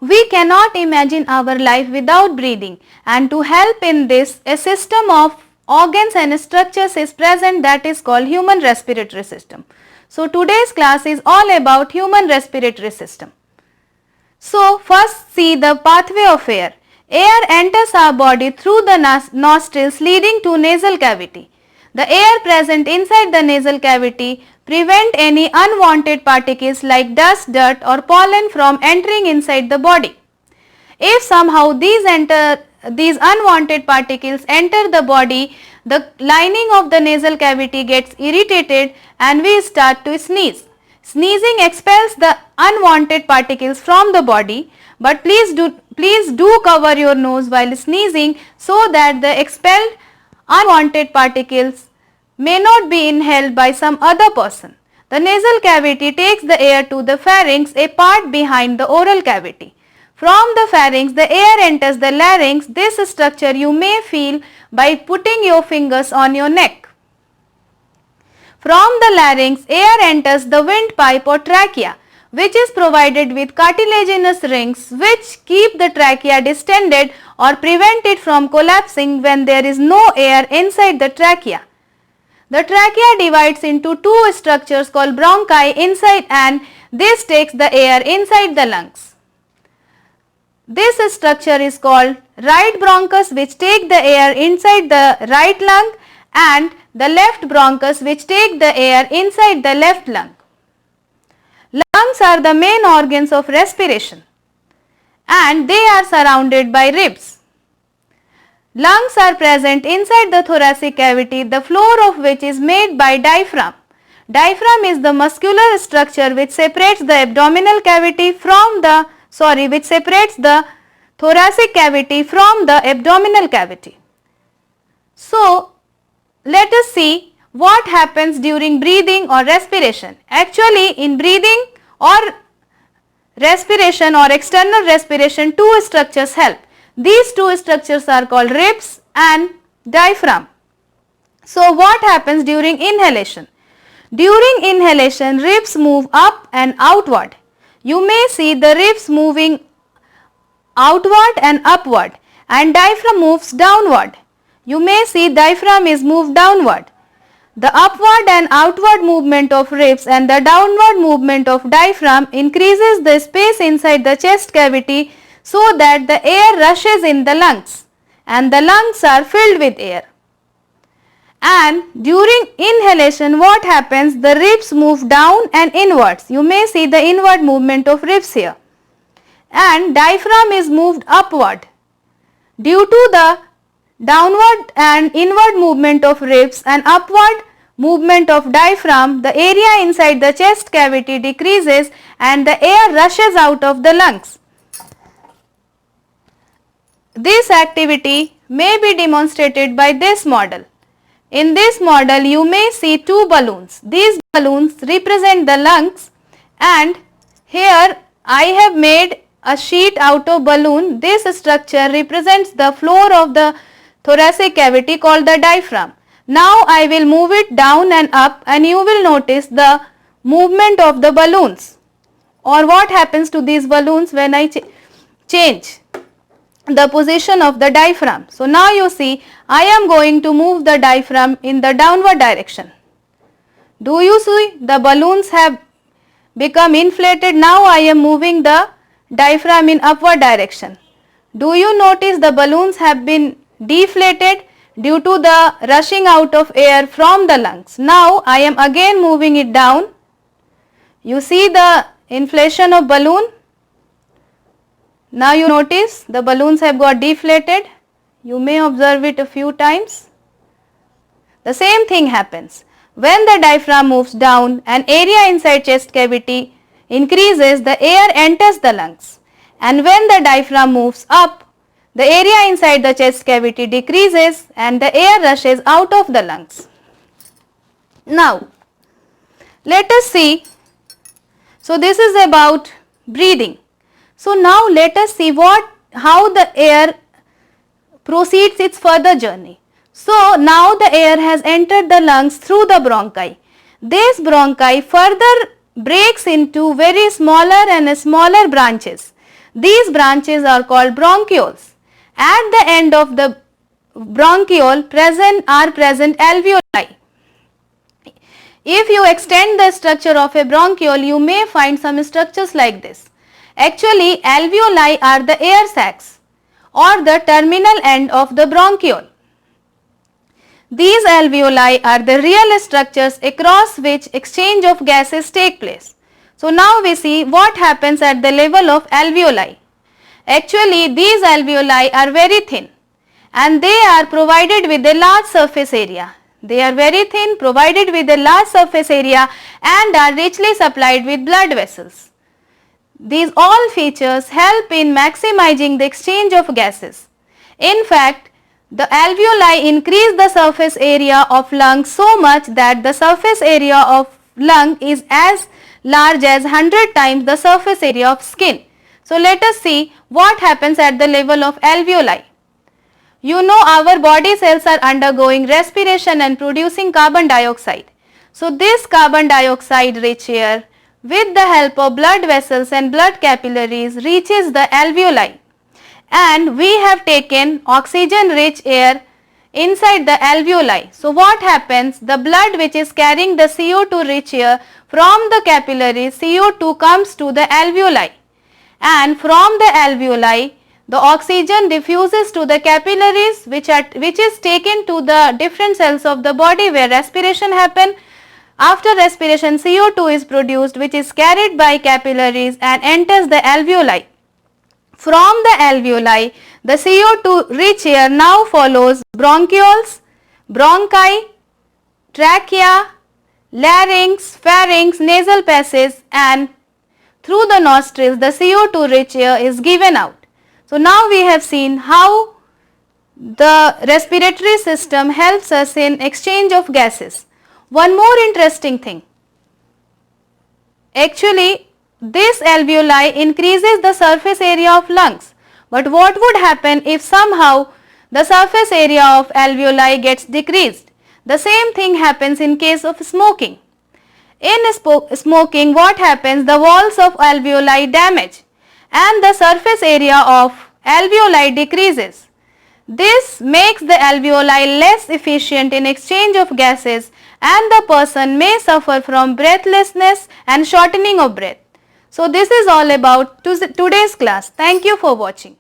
We cannot imagine our life without breathing, and to help in this, a system of organs and structures is present that is called human respiratory system. So today's class is all about human respiratory system. So first see the pathway of air. Air enters our body through the nostrils leading to nasal cavity. The air present inside the nasal cavity prevent any unwanted particles like dust, dirt or pollen from entering inside the body. If somehow these unwanted particles enter the body, the lining of the nasal cavity gets irritated and we start to sneeze. Sneezing expels the unwanted particles from the body, but please do cover your nose while sneezing so that the expelled unwanted particles may not be inhaled by some other person. The nasal cavity takes the air to the pharynx, a part behind the oral cavity. From the pharynx, the air enters the larynx. This structure you may feel by putting your fingers on your neck. From the larynx, air enters the windpipe or trachea, which is provided with cartilaginous rings which keep the trachea distended or prevent it from collapsing when there is no air inside the trachea. The trachea divides into two structures called bronchi inside, and this takes the air inside the lungs. This structure is called right bronchus, which take the air inside the right lung, and the left bronchus, which take the air inside the left lung. Lungs are the main organs of respiration and they are surrounded by ribs. Lungs are present inside the thoracic cavity, the floor of which is made by diaphragm. Diaphragm is the muscular structure which separates the abdominal cavity from the which separates the thoracic cavity from the abdominal cavity. So let us see what happens during breathing or respiration. Actually, in breathing or respiration or external respiration, two structures help. These two structures are called ribs and diaphragm. So what happens during inhalation? During inhalation, ribs move up and outward. You may see the ribs moving outward and upward, and diaphragm moves downward. You may see diaphragm is moved downward. The upward and outward movement of ribs and the downward movement of diaphragm increases the space inside the chest cavity so that the air rushes in the lungs and the lungs are filled with air. And during inhalation, what happens? The ribs move down and inwards. You may see the inward movement of ribs here. And diaphragm is moved upward. Due to the downward and inward movement of ribs and upward movement of diaphragm, the area inside the chest cavity decreases and the air rushes out of the lungs. This activity may be demonstrated by this model. In this model, you may see two balloons. These balloons represent the lungs, and here I have made a sheet out of balloon. This structure represents the floor of the thoracic cavity called the diaphragm. Now I will move it down and up, and you will notice the movement of the balloons, or what happens to these balloons when I change the position of the diaphragm. So now you see I am going to move the diaphragm in the downward direction. Do you see the balloons have become inflated? Now I am moving the diaphragm in upward direction. Do you notice the balloons have been deflated due to the rushing out of air from the lungs? Now I am again moving it down. You see the inflation of balloon. Now you notice the balloons have got deflated. You may observe it a few times. The same thing happens. When the diaphragm moves down, an area inside chest cavity increases, the air enters the lungs. And when the diaphragm moves up, the area inside the chest cavity decreases and the air rushes out of the lungs. Now, let us see. So this is about breathing. So now let us see how the air proceeds its further journey. So now the air has entered the lungs through the bronchi. This bronchi further breaks into very smaller and smaller branches. These branches are called bronchioles. At the end of the bronchiole are present alveoli. If you extend the structure of a bronchiole, you may find some structures like this. Actually, alveoli are the air sacs or the terminal end of the bronchiole. These alveoli are the real structures across which exchange of gases take place. So now we see what happens at the level of alveoli. Actually, these alveoli are very thin and they are provided with a large surface area. They are very thin, provided with a large surface area and are richly supplied with blood vessels. These all features help in maximizing the exchange of gases. In fact, the alveoli increase the surface area of lung so much that the surface area of lung is as large as 100 times the surface area of skin. So let us see what happens at the level of alveoli. You know our body cells are undergoing respiration and producing carbon dioxide. So this carbon dioxide rich air with the help of blood vessels and blood capillaries reaches the alveoli, and we have taken oxygen rich air inside the alveoli. So what happens? The blood which is carrying the CO2 rich air from the capillaries, CO2 comes to the alveoli, and from the alveoli the oxygen diffuses to the capillaries which is taken to the different cells of the body where respiration happen. After respiration, CO2 is produced which is carried by capillaries and enters the alveoli. From the alveoli, the CO2 rich air now follows bronchioles, bronchi, trachea, larynx, pharynx, nasal passages, and through the nostrils the CO2 rich air is given out. So now we have seen how the respiratory system helps us in exchange of gases. One more interesting thing. Actually, this alveoli increases the surface area of lungs. But what would happen if somehow the surface area of alveoli gets decreased? The same thing happens in case of smoking. In smoking, what happens? The walls of alveoli damage and the surface area of alveoli decreases. This makes the alveoli less efficient in exchange of gases, and the person may suffer from breathlessness and shortening of breath. So this is all about today's class. Thank you for watching.